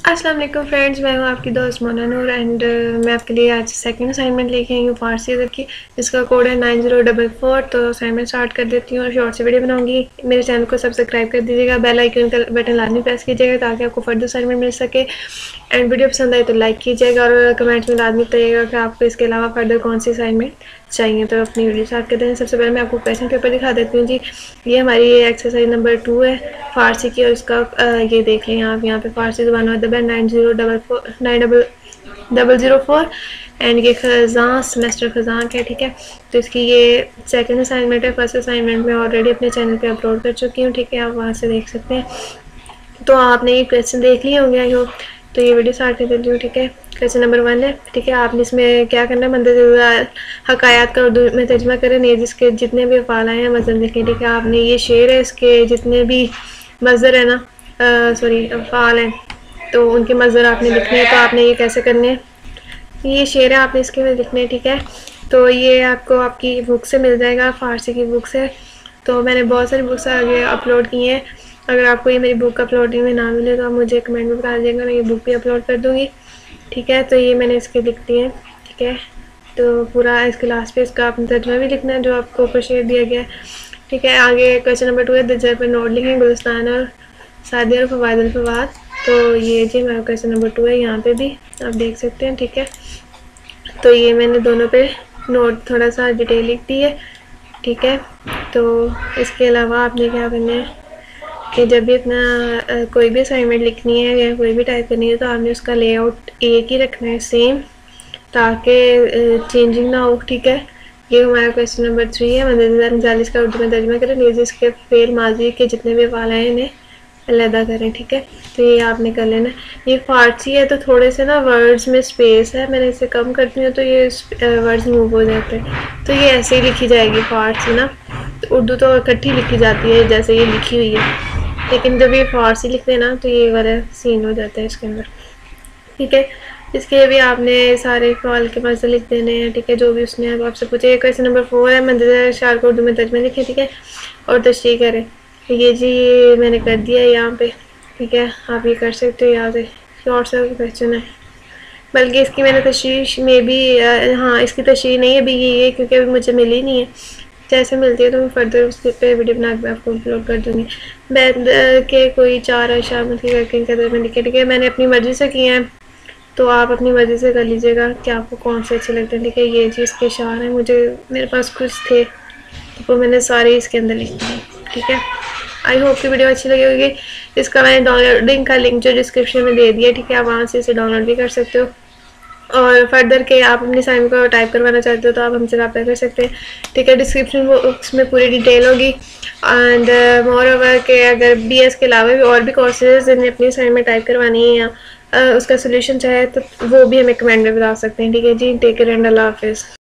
अस्सलाम वालेकुम फ्रेंड्स, मैं हूँ आपकी दोस्त मोना नूर एंड मैं आपके लिए आज सेकंड असाइनमेंट लेके आई हूँ फारसी अदब की, जिसका कोड है 9044। तो असाइनमेंट स्टार्ट कर देती हूँ और शॉर्ट से वीडियो बनाऊंगी। मेरे चैनल को सब्सक्राइब कर दीजिएगा, बेल आइकन का बटन लाजमी प्रेस कीजिएगा ताकि आपको फर्दर असाइनमेंट मिल सके। एंड वीडियो पसंद आए तो लाइक कीजिएगा और कमेंट्स में लाजमी बताइएगा कि आपको इसके अलावा फर्दर कौन सी असाइनमेंट चाहिए। तो अपनी वीडियो स्टार्ट करते हैं। सबसे पहले मैं आपको क्वेश्चन पेपर दिखा देती हूँ जी। ये हमारी एक्सरसाइज नंबर 2 है फारसी की, और इसका ये देख लें आप यहाँ पे फारसी ज़ुबान अदब है 9004 एंड ये ख़ज़ां सेमेस्टर ख़ज़ां का है, ठीक है। तो इसकी ये सेकंड असाइनमेंट है। फर्स्ट असाइनमेंट में ऑलरेडी अपने चैनल पे अपलोड कर चुकी हूँ, ठीक है, आप वहाँ से देख सकते हैं। तो आपने ये क्वेश्चन देख लिए होंगे आई होप। तो ये वीडियो स्टार्ट कर देती हूँ, ठीक है। क्वेश्चन नंबर 1 है, ठीक है। आपने इसमें क्या करना है, मंदर हकायात का उर्दू में तर्जमा करें, नहीं जिसके जितने भी अफ़ाल आए हैं मज़दर लिखें, ठीक है। आपने ये शेर है, इसके जितने भी मज़दर है ना, सॉरी अफ़ाल हैं, तो उनके मज़दर आपने लिखने हैं। तो आपने ये कैसे करने हैं, ये शेर है, आपने इसके में लिखने हैं, ठीक है। तो ये आपको आपकी बुक से मिल जाएगा, फ़ारसी की बुक से। तो मैंने बहुत सारी बुक्स आगे अपलोड की हैं। अगर आपको ये मेरी बुक अपलोडिंग में ना मिले तो आप मुझे कमेंट में बता दीजिएगा, मैं ये बुक भी अपलोड कर दूँगी, ठीक है। तो ये मैंने इसके लिख दिए हैं, ठीक है। तो पूरा इसके लास्ट पे इसका आपने तर्जुमा भी लिखना है जो आपको ऊपर शेयर दिया गया है, ठीक है। आगे क्वेश्चन नंबर 2 है, दर्जा पर नोट लिखें, गुलिस्तान और सादिया और फवाद फवाद। तो ये जी मेरा क्वेश्चन नंबर 2 है, यहाँ पे भी आप देख सकते हैं, ठीक है। तो ये मैंने दोनों पे नोट थोड़ा सा डिटेल लिख दी है, ठीक है। तो इसके अलावा आपने क्या करना है कि जब भी अपना कोई भी असाइनमेंट लिखनी है या कोई भी टाइप करनी है तो आपने उसका लेआउट एक ही रखना है सेम, ताकि चेंजिंग ना हो, ठीक है। ये हमारा क्वेश्चन नंबर 3 है, मंदर 40 का उर्दू में तर्जुमा करें, नीचे इसके फेल माजी के जितने भी अफ़ाल हैं इन्हें अलहदा करें, ठीक है। तो ये आपने कर लेना। ये फारसी है तो थोड़े से ना वर्ड्स में स्पेस है, मैंने इसे कम करती हूँ तो ये वर्ड्स मूव हो जाते हैं। तो ये ऐसे ही लिखी जाएगी फारसी ना, तो उर्दू तो इकट्ठी लिखी जाती है जैसे ये लिखी हुई है, लेकिन जब ये फारसी लिखते हैं ना तो ये वाला सीन हो जाता है इसके अंदर, ठीक है। इसके लिए भी आपने सारे सवाल के मज़े लिख देने हैं, ठीक है, जो भी उसने अब आपसे पूछे। क्वेश्चन नंबर 4 है, मंदिर शार को उर्दू में तर्जुमा लिखें, ठीक है, और तशरीह करें। ये जी ये मैंने कर दिया है यहाँ पे, ठीक है, आप ये कर सकते हो यहाँ से। शॉर्ट सा क्वेश्चन है, बल्कि इसकी मैंने तशरीह में भी हाँ इसकी तशरीह नहीं है अभी ये क्योंकि अभी मुझे मिली नहीं है। जैसे मिलती है तो मैं फर्दर उसके पे वीडियो बना के आपको अपलोड कर दूँगी। बैद के कोई 4 अशार की करके कदर में लिखे, ठीक है, मैंने अपनी मर्ज़ी से किए हैं, तो आप अपनी मर्ज़ी से कर लीजिएगा कि आपको कौन से अच्छे लगते हैं, ठीक है। ये जी इसके अशार हैं, मुझे मेरे पास कुछ थे तो वो मैंने सारे इसके अंदर लिख दिए, ठीक है। आई होप की वीडियो अच्छी लगी होगी। इसका मैंने डाउनलोडिंग का लिंक जो डिस्क्रिप्शन में दे दिया, ठीक है, आप वहाँ से इसे डाउनलोड भी कर सकते हो। और फर्दर के आप अपनी साइन को टाइप करवाना चाहते हो तो आप हमसे रब्ता कर सकते हैं, ठीक है। डिस्क्रिप्शन बॉक्स में पूरी डिटेल होगी। एंड मोर ओवर के अगर BS के अलावा भी और भी कोर्सेज जिन्हें अपनी साइन में टाइप करवानी है या उसका सोल्यूशन चाहे तो वो भी हमें कमेंट में बता सकते हैं, ठीक है जी। टेक केयर एंड अल्लाह हाफिज़।